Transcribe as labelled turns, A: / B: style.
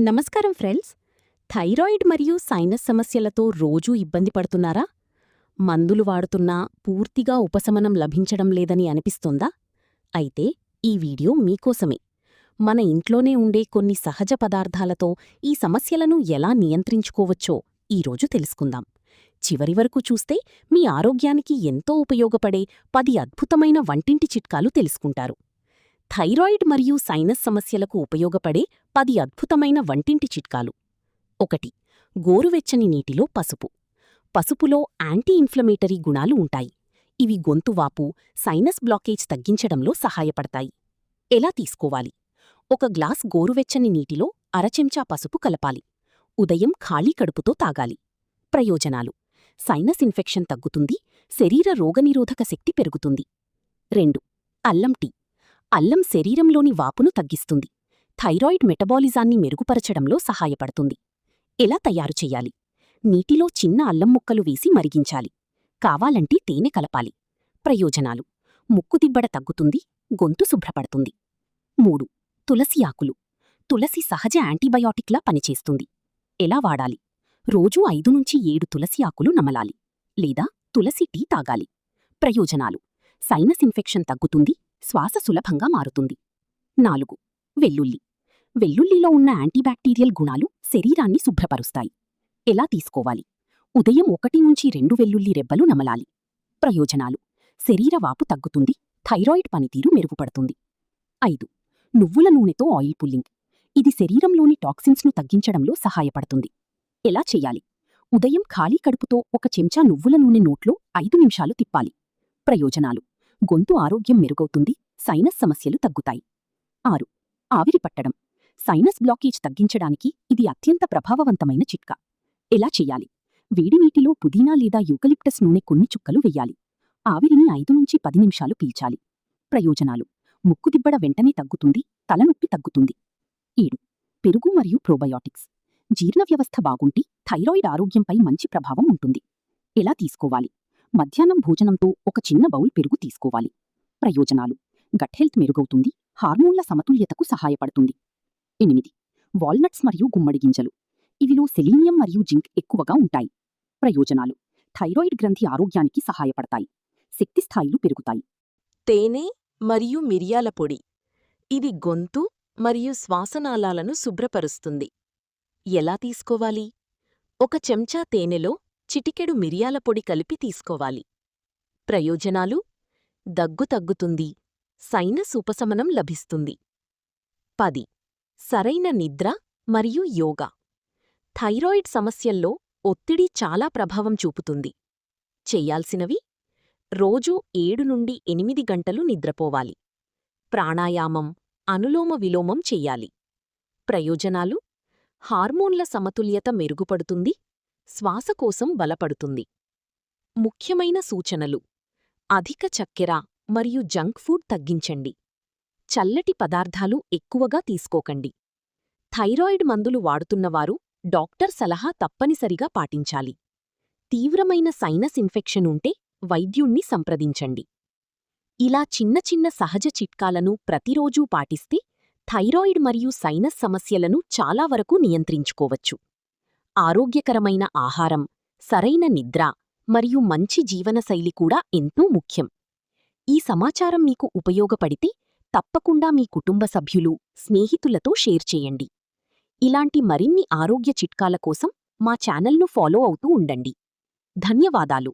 A: నమస్కారం friends. Thyroid మరియు sinus సమస్యలతో రోజూ ఇబ్బంది పడుతున్నారా? మందులు వాడుతున్నా పూర్తిగా ఉపశమనం లభించడం లేదని అనిపిస్తోందా? అయితే ఈ వీడియో మీకోసమే. మన ఇంట్లోనే ఉండే కొన్ని సహజ పదార్థాలతో ఈ సమస్యలను ఎలా నియంత్రించుకోవచ్చో ఈరోజు తెలుసుకుందాం. చివరి వరకు చూస్తే మీ ఆరోగ్యానికి ఎంతో ఉపయోగపడే 10 అద్భుతమైన వంటింటి చిట్కాలు తెలుసుకుంటారు. థైరాయిడ్ మరియు సైనస్ సమస్యలకు ఉపయోగపడే 10 అద్భుతమైన వంటింటి చిట్కాలు. 1. గోరువెచ్చని నీటిలో పసుపు. పసుపులో యాంటీ ఇన్ఫ్లమేటరీ గుణాలు ఉంటాయి. ఇవి గొంతువాపు, సైనస్ బ్లాకేజ్ తగ్గించడంలో సహాయపడతాయి. ఎలా తీసుకోవాలి? 1 గ్లాస్ గోరువెచ్చని నీటిలో అరచెంచా పసుపు కలపాలి. ఉదయం ఖాళీ కడుపుతో తాగాలి. ప్రయోజనాలు: సైనస్ ఇన్ఫెక్షన్ తగ్గుతుంది, శరీర రోగనిరోధక శక్తి పెరుగుతుంది. 2. అల్లం టీ. అల్లం శరీరంలోని వాపును తగ్గిస్తుంది, థైరాయిడ్ మెటబాలిజాన్ని మెరుగుపరచడంలో సహాయపడుతుంది. ఎలా తయారు చెయ్యాలి? నీటిలో చిన్న అల్లం ముక్కలు వేసి మరిగించాలి. కావాలంటే తేనె కలపాలి. ప్రయోజనాలు: ముక్కుదిబ్బడ తగ్గుతుంది, గొంతు శుభ్రపడుతుంది. 3. తులసి ఆకులు. తులసి సహజ యాంటీబయాటిక్లా పనిచేస్తుంది. ఎలా వాడాలి? రోజూ 5 నుంచి 7 తులసి ఆకులు నమలాలి, లేదా తులసి టీ తాగాలి. ప్రయోజనాలు: సైనస్ ఇన్ఫెక్షన్ తగ్గుతుంది, శ్వాస సులభంగా మారుతుంది. 4. వెల్లుల్లి. వెల్లుల్లిలో ఉన్న యాంటీబ్యాక్టీరియల్ గుణాలు శరీరాన్ని శుభ్రపరుస్తాయి. ఎలా తీసుకోవాలి? ఉదయం 1 నుంచి 2 వెల్లుల్లి రెబ్బలు నమలాలి. ప్రయోజనాలు: శరీర వాపు తగ్గుతుంది, థైరాయిడ్ పనితీరు మెరుగుపడుతుంది. 5. నువ్వుల నూనెతో ఆయిల్ పుల్లింగ్. ఇది శరీరంలోని టాక్సిన్స్ను తగ్గించడంలో సహాయపడుతుంది. ఎలా చెయ్యాలి? ఉదయం ఖాళీ కడుపుతో 1 చెంచా నువ్వుల నూనె నోట్లో 5 నిమిషాలు తిప్పాలి. ప్రయోజనాలు: గొంతు ఆరోగ్యం మెరుగవుతుంది, సైనస్ సమస్యలు తగ్గుతాయి. 6. ఆవిరి పట్టడం. సైనస్ బ్లాకేజ్ తగ్గించడానికి ఇది అత్యంత ప్రభావవంతమైన చిట్కా. ఎలా చెయ్యాలి? వేడి నీటిలో పుదీనా లేదా యూకలిప్టస్ నూనె కొన్ని చుక్కలు వెయ్యాలి. ఆవిరిని 5 నుంచి 10 నిమిషాలు పీల్చాలి. ప్రయోజనాలు: ముక్కుదిబ్బడ వెంటనే తగ్గుతుంది, తలనొప్పి తగ్గుతుంది. 7. పెరుగు మరియు ప్రోబయోటిక్స్. జీర్ణ వ్యవస్థ బాగుంటే థైరాయిడ్ ఆరోగ్యంపై మంచి ప్రభావం ఉంటుంది. ఎలా తీసుకోవాలి? మధ్యాహ్నం భోజనంతో 1 చిన్న బౌల్ పెరుగు తీసుకోవాలి. ప్రయోజనాలు: గట్ హెల్త్ మెరుగవుతుంది, హార్మోన్ల సమతుల్యతకు సహాయపడుతుంది. 8. వాల్నట్స్ మరియు గుమ్మడి గింజలు. ఇవిలో సెలీనియం మరియు జింక్ ఎక్కువగా ఉంటాయి. ప్రయోజనాలు: థైరాయిడ్ గ్రంథి ఆరోగ్యానికి సహాయపడతాయి, శక్తి స్థాయిలు పెరుగుతాయి.
B: తేనె మరియు మిరియాల పొడి. ఇది గొంతు మరియు శ్వాసనాళాలను శుభ్రపరుస్తుంది. ఎలా తీసుకోవాలి? 1 చెంచా తేనెలో చిటికెడు మిరియాల పొడి కలిపి తీసుకోవాలి. ప్రయోజనాలు: దగ్గు తగ్గుతుంది, సైనస్ ఉపశమనం లభిస్తుంది. 10. సరైన నిద్ర మరియు యోగా. థైరాయిడ్ సమస్యల్లో ఒత్తిడి చాలా ప్రభావం చూపుతుంది. చెయ్యాల్సినవి: రోజూ 7 నుండి 8 గంటలు నిద్రపోవాలి. ప్రాణాయామం, అనులోమ విలోమం చెయ్యాలి. ప్రయోజనాలు: హార్మోన్ల సమతుల్యత మెరుగుపడుతుంది, శ్వాసకోశం బలపడుతుంది. ముఖ్యమైన సూచనలు: అధిక చక్కెర మరియు జంక్ ఫుడ్ తగ్గించండి. చల్లటి పదార్థాలు ఎక్కువగా తీసుకోకండి. థైరాయిడ్ మందులు వాడుతున్నవారు డాక్టర్ సలహా తప్పనిసరిగా పాటించాలి. తీవ్రమైన సైనస్ ఇన్ఫెక్షన్ ఉంటే వైద్యుణ్ణి సంప్రదించండి. ఇలా చిన్న చిన్న సహజ చిట్కాలను ప్రతిరోజూ పాటిస్తే థైరాయిడ్ మరియు సైనస్ సమస్యలను చాలా వరకు నియంత్రించుకోవచ్చు. ఆరోగ్యకరమైన ఆహారం, సరైన నిద్ర మరియు మంచి జీవనశైలి కూడా ఎంతో ముఖ్యం. ఈ సమాచారం మీకు ఉపయోగపడితే తప్పకుండా మీ కుటుంబ సభ్యులు, స్నేహితులతో షేర్ చేయండి. ఇలాంటి మరిన్ని ఆరోగ్య చిట్కాల కోసం మా ఛానల్ను ఫాలో అవుతూ ఉండండి. ధన్యవాదాలు.